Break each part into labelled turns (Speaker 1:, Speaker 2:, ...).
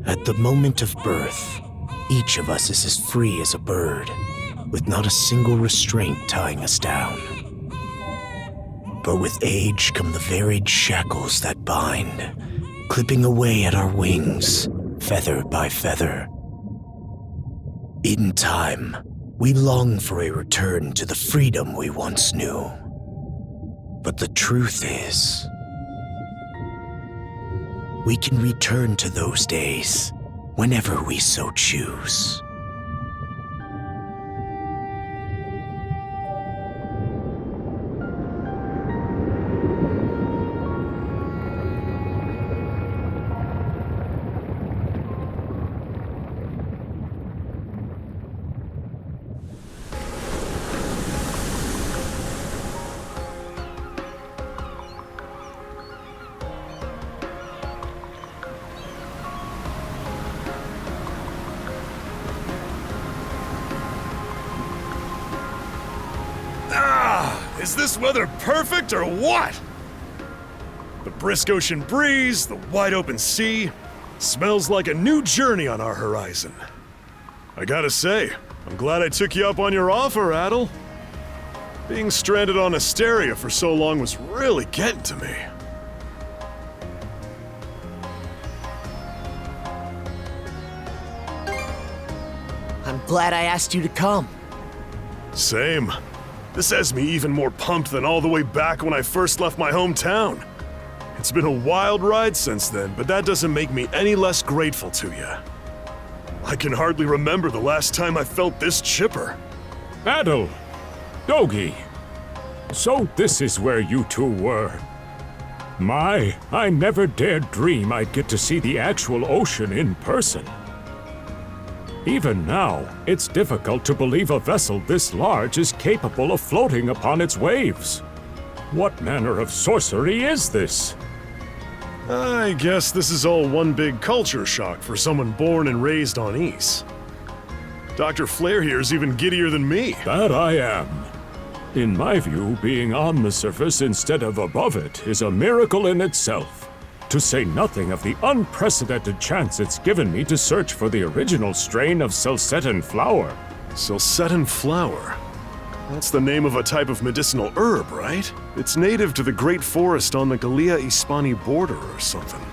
Speaker 1: At the moment of birth, each of us is as free as a bird, with not a single restraint tying us down. But with age come the varied shackles that bind, clipping away at our wings, feather by feather. In time, we long for a return to the freedom we once knew. But the truth is, we can return to those days whenever we so choose.
Speaker 2: Is this weather perfect or what? The brisk ocean breeze, the wide open sea, smells like a new journey on our horizon. I gotta say, I'm glad I took you up on your offer, Adel. Being stranded on Asteria for so long was really getting to me.
Speaker 3: I'm glad I asked you to come.
Speaker 2: Same. This has me even more pumped than all the way back when I first left my hometown. It's been a wild ride since then, but that doesn't make me any less grateful to you. I can hardly remember the last time I felt this chipper.
Speaker 4: Adel! Dogi! So this is where you two were. My, I never dared dream I'd get to see the actual ocean in person. Even now, it's difficult to believe a vessel this large is capable of floating upon its waves. What manner of sorcery is this?
Speaker 2: I guess this is all one big culture shock for someone born and raised on Ys. Dr. Flair here's even giddier than me.
Speaker 4: That I am. In my view, being on the surface instead of above it is a miracle in itself. To say nothing of the unprecedented chance it's given me to search for the original strain of Selcetan flower.
Speaker 2: Selcetan flower? That's the name of a type of medicinal herb, right? It's native to the Great Forest on the Gallia-Hispani border or something.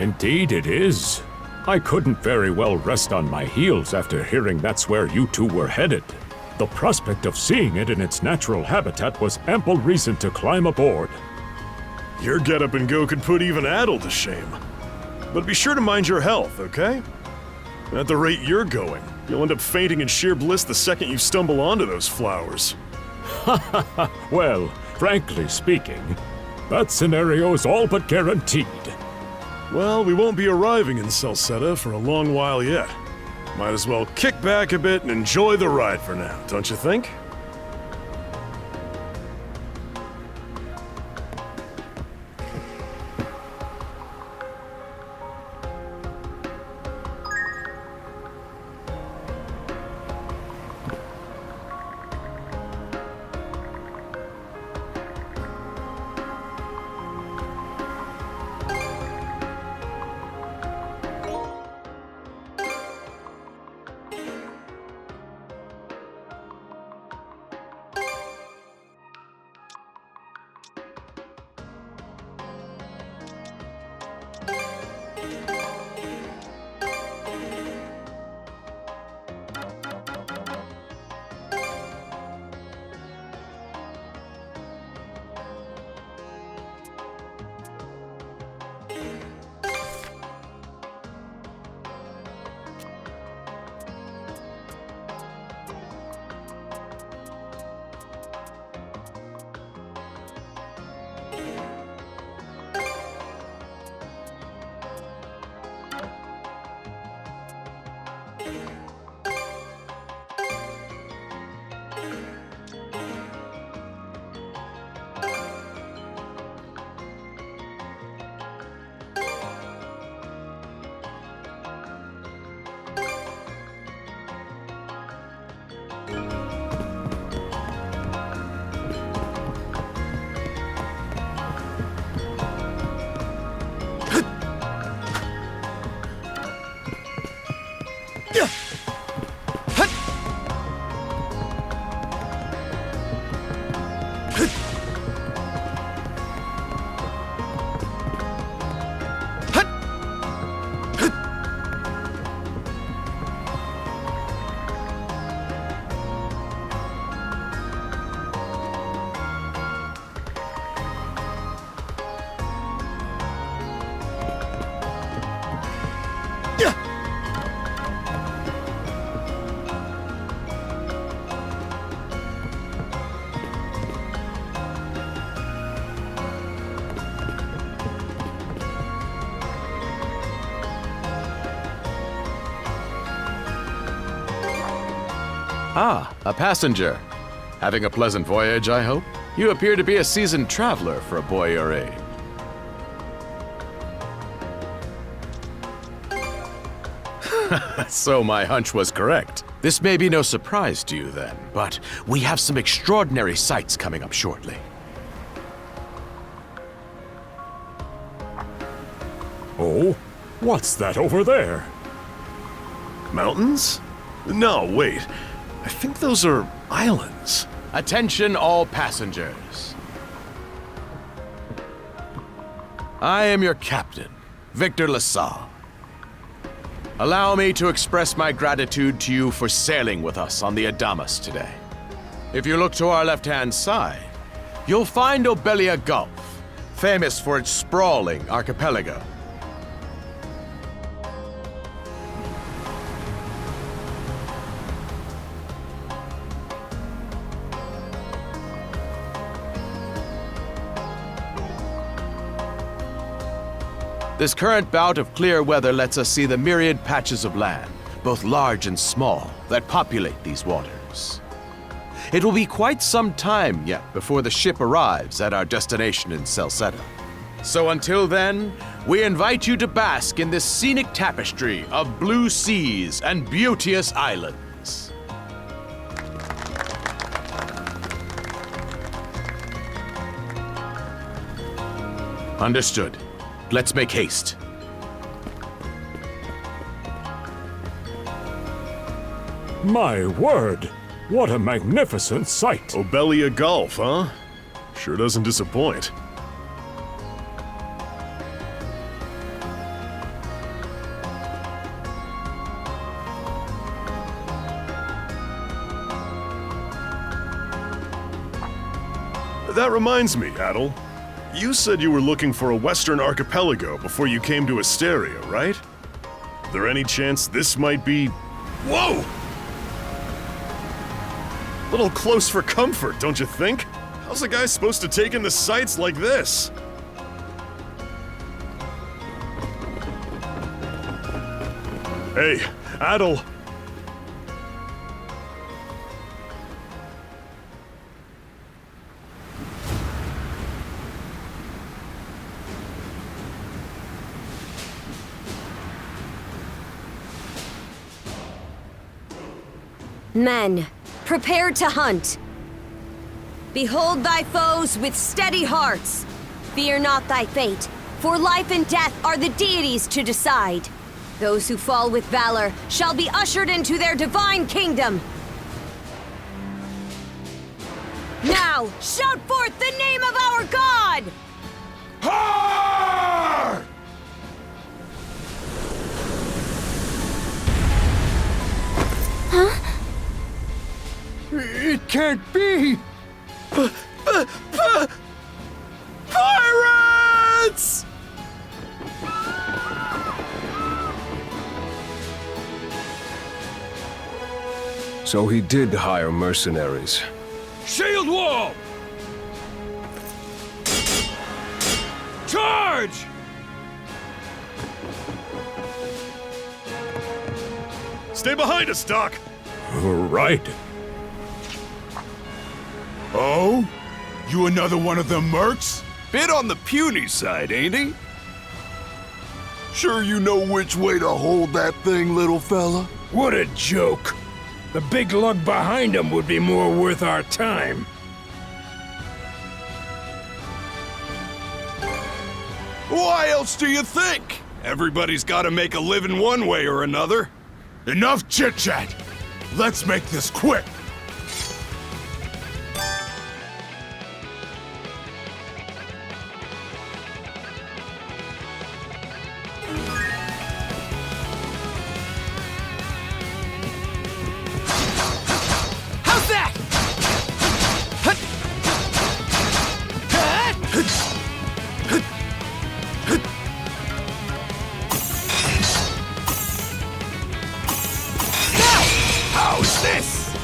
Speaker 4: Indeed it is. I couldn't very well rest on my heels after hearing that's where you two were headed. The prospect of seeing it in its natural habitat was ample reason to climb aboard.
Speaker 2: Your get-up and go could put even Adel to shame. But be sure to mind your health, okay? At the rate you're going, you'll end up fainting in sheer bliss the second you stumble onto those flowers.
Speaker 4: Well, frankly speaking, that scenario's all but guaranteed.
Speaker 2: Well, we won't be arriving in Celceta for a long while yet. Might as well kick back a bit and enjoy the ride for now, don't you think?
Speaker 5: Ah, a passenger. Having a pleasant voyage, I hope? You appear to be a seasoned traveler for a boy your age. So my hunch was correct. This may be no surprise to you then, but we have some extraordinary sights coming up shortly.
Speaker 4: Oh, what's that over there?
Speaker 2: Mountains? No, wait. I think those are islands.
Speaker 5: Attention all passengers. I am your captain, Victor LaSalle. Allow me to express my gratitude to you for sailing with us on the Adamas today. If you look to our left-hand side, you'll find Obelia Gulf, famous for its sprawling archipelago. This current bout of clear weather lets us see the myriad patches of land, both large and small, that populate these waters. It will be quite some time yet before the ship arrives at our destination in Salcedo. So until then, we invite you to bask in this scenic tapestry of blue seas and beauteous islands. Understood. Let's make haste.
Speaker 4: My word, what a magnificent sight!
Speaker 2: Obelia Gulf, huh? Sure doesn't disappoint. That reminds me, Adel. You said you were looking for a western archipelago before you came to Asteria, right? Is there any chance this might be... Whoa! Little close for comfort, don't you think? How's a guy supposed to take in the sights like this? Hey, Adel.
Speaker 6: Men, prepare to hunt. Behold thy foes with steady hearts. Fear not thy fate, for life and death are the deities to decide. Those who fall with valor shall be ushered into their divine kingdom. Now, shout forth the name of our God!
Speaker 2: Har!
Speaker 5: It can't be! Pirates!
Speaker 7: So he did hire mercenaries.
Speaker 4: Shield wall! Charge!
Speaker 2: Stay behind us, Doc!
Speaker 4: Right.
Speaker 8: Oh? You another one of them mercs? Bit on the puny side, ain't he? Sure you know which way to hold that thing, little fella?
Speaker 9: What a joke. The big lug behind him would be more worth our time.
Speaker 8: Why else do you think? Everybody's gotta make a living one way or another. Enough chit-chat! Let's make this quick!
Speaker 3: How's that?
Speaker 8: How's this?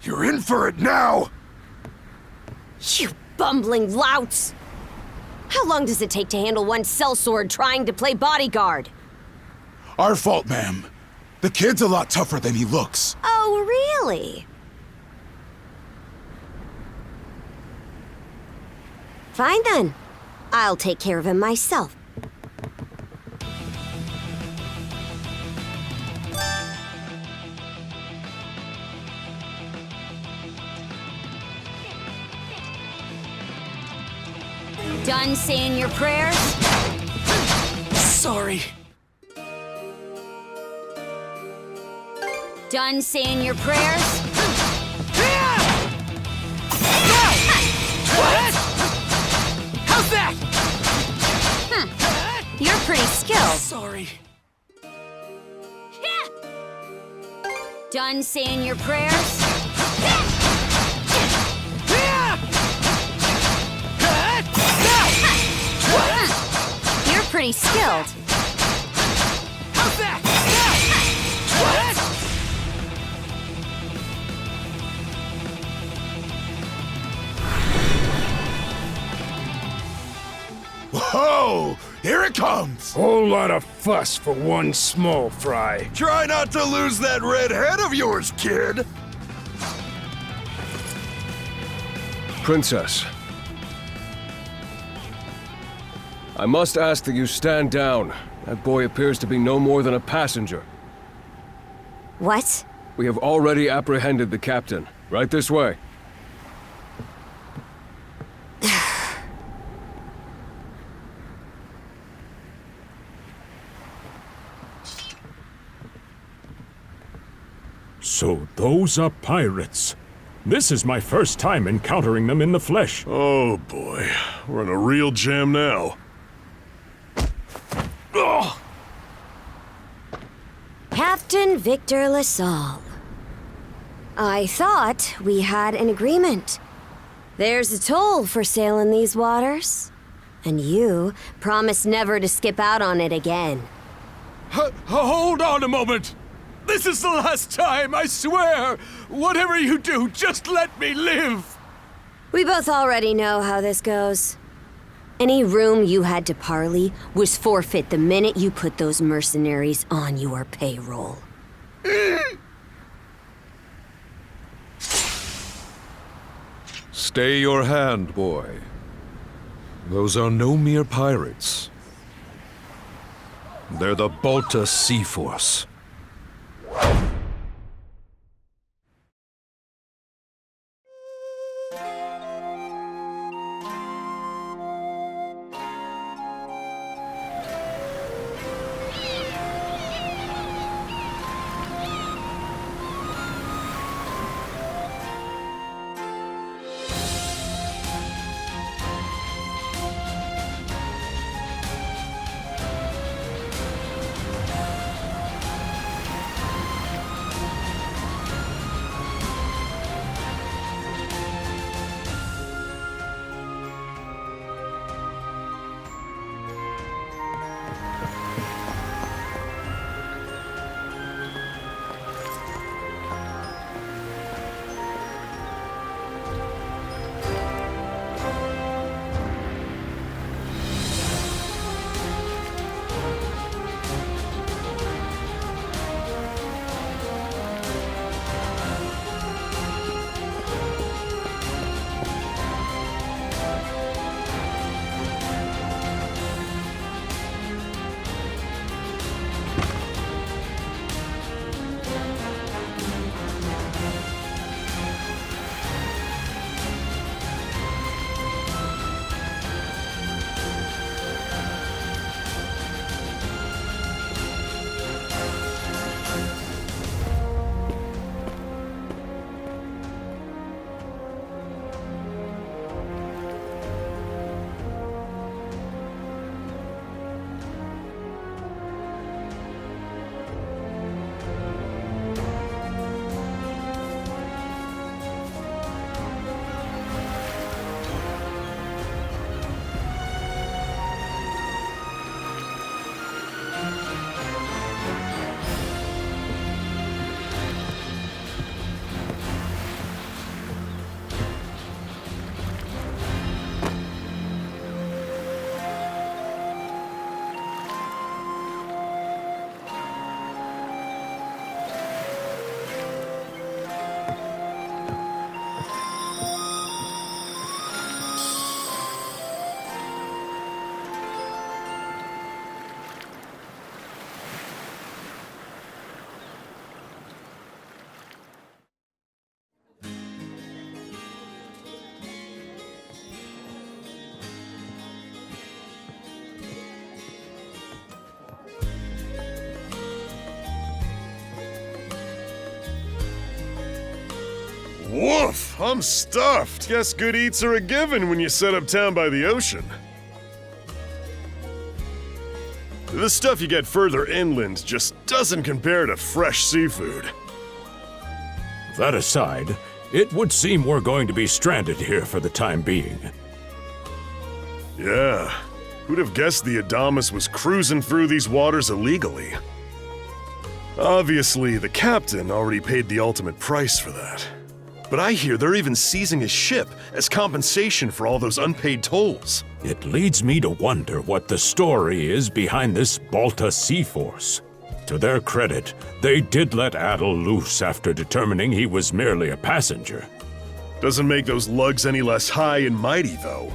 Speaker 8: You're in for it now!
Speaker 6: You bumbling louts! How long does it take to handle one sellsword trying to play bodyguard?
Speaker 8: Our fault, ma'am. The kid's a lot tougher than he looks.
Speaker 6: Oh, really? Fine then. I'll take care of him myself. Done saying your prayers?
Speaker 3: Sorry.
Speaker 6: Done saying your prayers?
Speaker 3: What? How's that?
Speaker 6: You're pretty skilled.
Speaker 3: Sorry.
Speaker 6: Done saying your prayers? You're pretty skilled.
Speaker 3: How's that? What?
Speaker 8: Whoa! Here it comes!
Speaker 9: Whole lot of fuss for one small fry.
Speaker 8: Try not to lose that red head of yours, kid!
Speaker 7: Princess. I must ask that you stand down. That boy appears to be no more than a passenger.
Speaker 6: What?
Speaker 7: We have already apprehended the captain. Right this way.
Speaker 4: So those are pirates. This is my first time encountering them in the flesh.
Speaker 2: Oh boy, we're in a real jam now. Ugh.
Speaker 6: Captain Victor LaSalle. I thought we had an agreement. There's a toll for sailing these waters. And you promised never to skip out on it again.
Speaker 3: Hold on a moment. This is the last time, I swear. Whatever you do, just let me live.
Speaker 6: We both already know how this goes. Any room you had to parley was forfeit the minute you put those mercenaries on your payroll.
Speaker 10: Stay your hand, boy. Those are no mere pirates. They're the Balta Sea Force.
Speaker 2: Woof! I'm stuffed. Guess good eats are a given when you set up town by the ocean. The stuff you get further inland just doesn't compare to fresh seafood.
Speaker 4: That aside, it would seem we're going to be stranded here for the time being.
Speaker 2: Yeah. Who'd have guessed the Adamas was cruising through these waters illegally? Obviously, the captain already paid the ultimate price for that. But I hear they're even seizing his ship as compensation for all those unpaid tolls.
Speaker 4: It leads me to wonder what the story is behind this Balta Sea Force. To their credit, they did let Adel loose after determining he was merely a passenger.
Speaker 2: Doesn't make those lugs any less high and mighty, though.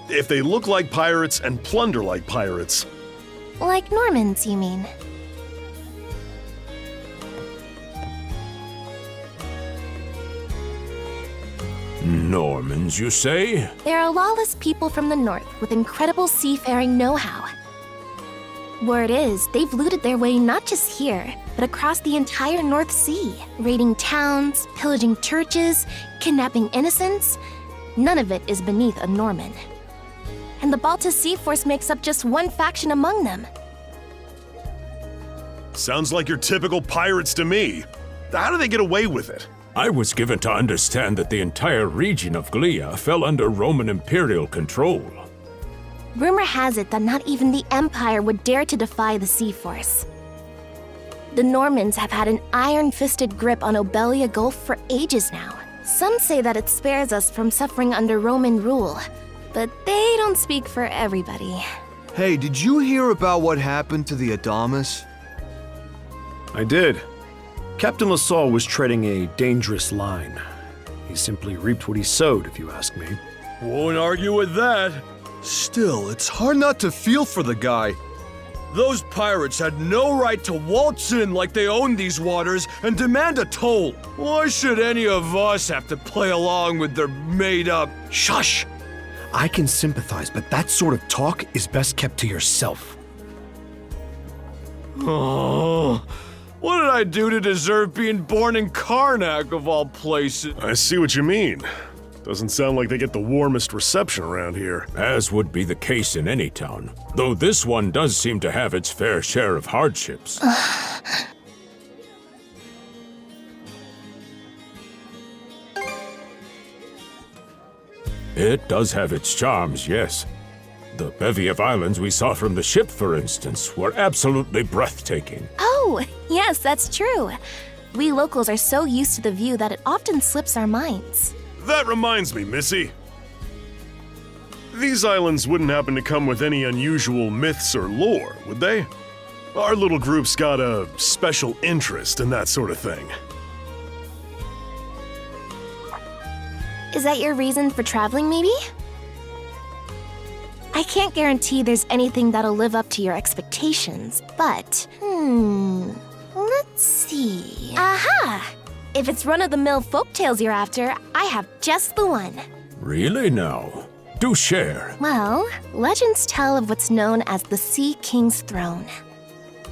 Speaker 2: If they look like pirates and plunder like pirates.
Speaker 11: Like Normans, you mean?
Speaker 4: Normans, you say?
Speaker 11: They're a lawless people from the north with incredible seafaring know-how. Word is, they've looted their way not just here, but across the entire North Sea, raiding towns, pillaging churches, kidnapping innocents. None of it is beneath a Norman. And the Balta Sea Force makes up just one faction among them.
Speaker 2: Sounds like your typical pirates to me. How do they get away with it?
Speaker 4: I was given to understand that the entire region of Glia fell under Roman imperial control.
Speaker 11: Rumor has it that not even the Empire would dare to defy the Sea Force. The Normans have had an iron-fisted grip on Obelia Gulf for ages now. Some say that it spares us from suffering under Roman rule, but they don't speak for everybody.
Speaker 12: Hey, did you hear about what happened to the Adamas?
Speaker 13: I did. Captain LaSalle was treading a dangerous line. He simply reaped what he sowed, if you ask me.
Speaker 3: Won't argue with that.
Speaker 12: Still, it's hard not to feel for the guy.
Speaker 3: Those pirates had no right to waltz in like they owned these waters and demand a toll. Why should any of us have to play along with their made-up...
Speaker 13: Shush! I can sympathize, but that sort of talk is best kept to yourself.
Speaker 3: Oh, what did I do to deserve being born in Karnak, of all places?
Speaker 2: I see what you mean. Doesn't sound like they get the warmest reception around here.
Speaker 4: As would be the case in any town, though this one does seem to have its fair share of hardships. It does have its charms, yes. The bevy of islands we saw from the ship, for instance, were absolutely breathtaking.
Speaker 11: Oh, yes, that's true. We locals are so used to the view that it often slips our minds.
Speaker 2: That reminds me, Missy. These islands wouldn't happen to come with any unusual myths or lore, would they? Our little group's got a special interest in that sort of thing.
Speaker 11: Is that your reason for traveling, maybe? I can't guarantee there's anything that'll live up to your expectations, but... let's see... Aha! If it's run-of-the-mill folktales you're after, I have just the one.
Speaker 4: Really now? Do share.
Speaker 11: Well, legends tell of what's known as the Sea King's Throne.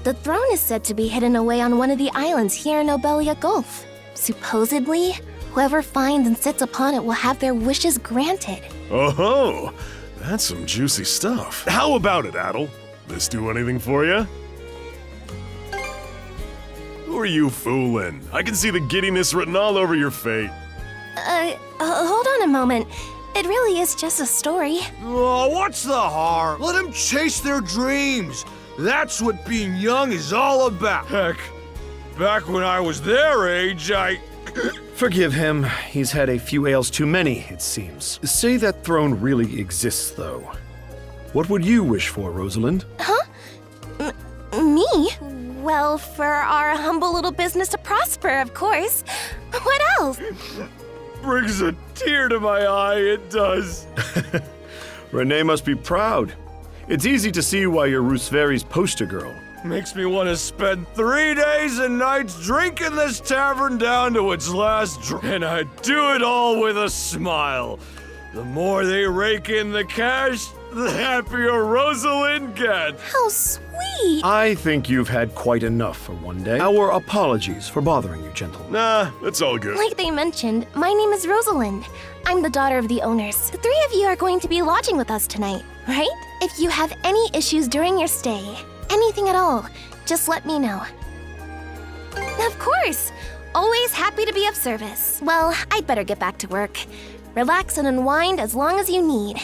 Speaker 11: The throne is said to be hidden away on one of the islands here in Obelia Gulf. Supposedly, whoever finds and sits upon it will have their wishes granted.
Speaker 2: Oh-ho! That's some juicy stuff. How about it, Adel? This do anything for you? Who are you fooling? I can see the giddiness written all over your face.
Speaker 11: Hold on a moment. It really is just a story.
Speaker 3: Oh, what's the harm? Let them chase their dreams. That's what being young is all about. Heck, back when I was their age,
Speaker 13: Forgive him. He's had a few ales too many, it seems. Say that throne really exists, though. What would you wish for, Rosalind?
Speaker 11: Huh? Me? Well, for our humble little business to prosper, of course. What else?
Speaker 3: Brings a tear to my eye, it does.
Speaker 13: Renee must be proud. It's easy to see why you're Rooseveri's poster girl.
Speaker 3: Makes me want to spend 3 days and nights drinking this tavern down to its last drop. And I do it all with a smile. The more they rake in the cash, the happier Rosalind gets.
Speaker 11: How sweet!
Speaker 13: I think you've had quite enough for one day. Our apologies for bothering you, gentlemen.
Speaker 2: Nah, it's all good.
Speaker 11: Like they mentioned, my name is Rosalind. I'm the daughter of the owners. The three of you are going to be lodging with us tonight, right? If you have any issues during your stay, anything at all, just let me know. Of course! Always happy to be of service. Well, I'd better get back to work. Relax and unwind as long as you need.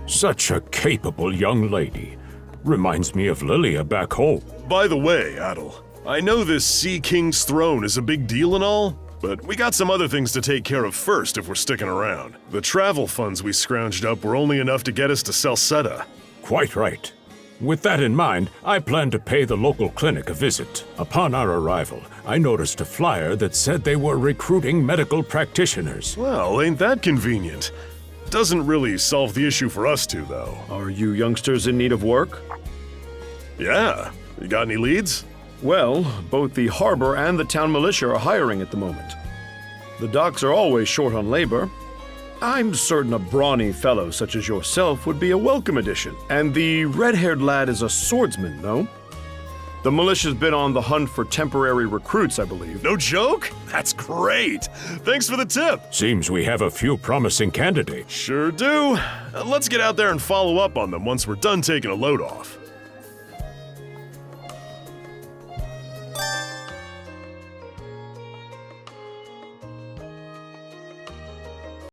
Speaker 4: Such a capable young lady. Reminds me of Lilia back home.
Speaker 2: By the way, Adel, I know this Sea King's throne is a big deal and all, but we got some other things to take care of first if we're sticking around. The travel funds we scrounged up were only enough to get us to Salsetta.
Speaker 4: Quite right. With that in mind, I plan to pay the local clinic a visit. Upon our arrival, I noticed a flyer that said they were recruiting medical practitioners.
Speaker 2: Well, ain't that convenient? Doesn't really solve the issue for us two, though.
Speaker 13: Are you youngsters in need of work?
Speaker 2: Yeah. You got any leads?
Speaker 13: Well, both the harbor and the town militia are hiring at the moment. The docks are always short on labor. I'm certain a brawny fellow such as yourself would be a welcome addition. And the red-haired lad is a swordsman, no? The militia's been on the hunt for temporary recruits, I believe.
Speaker 2: No joke? That's great! Thanks for the tip!
Speaker 4: Seems we have a few promising candidates.
Speaker 2: Sure do. Let's get out there and follow up on them once we're done taking a load off.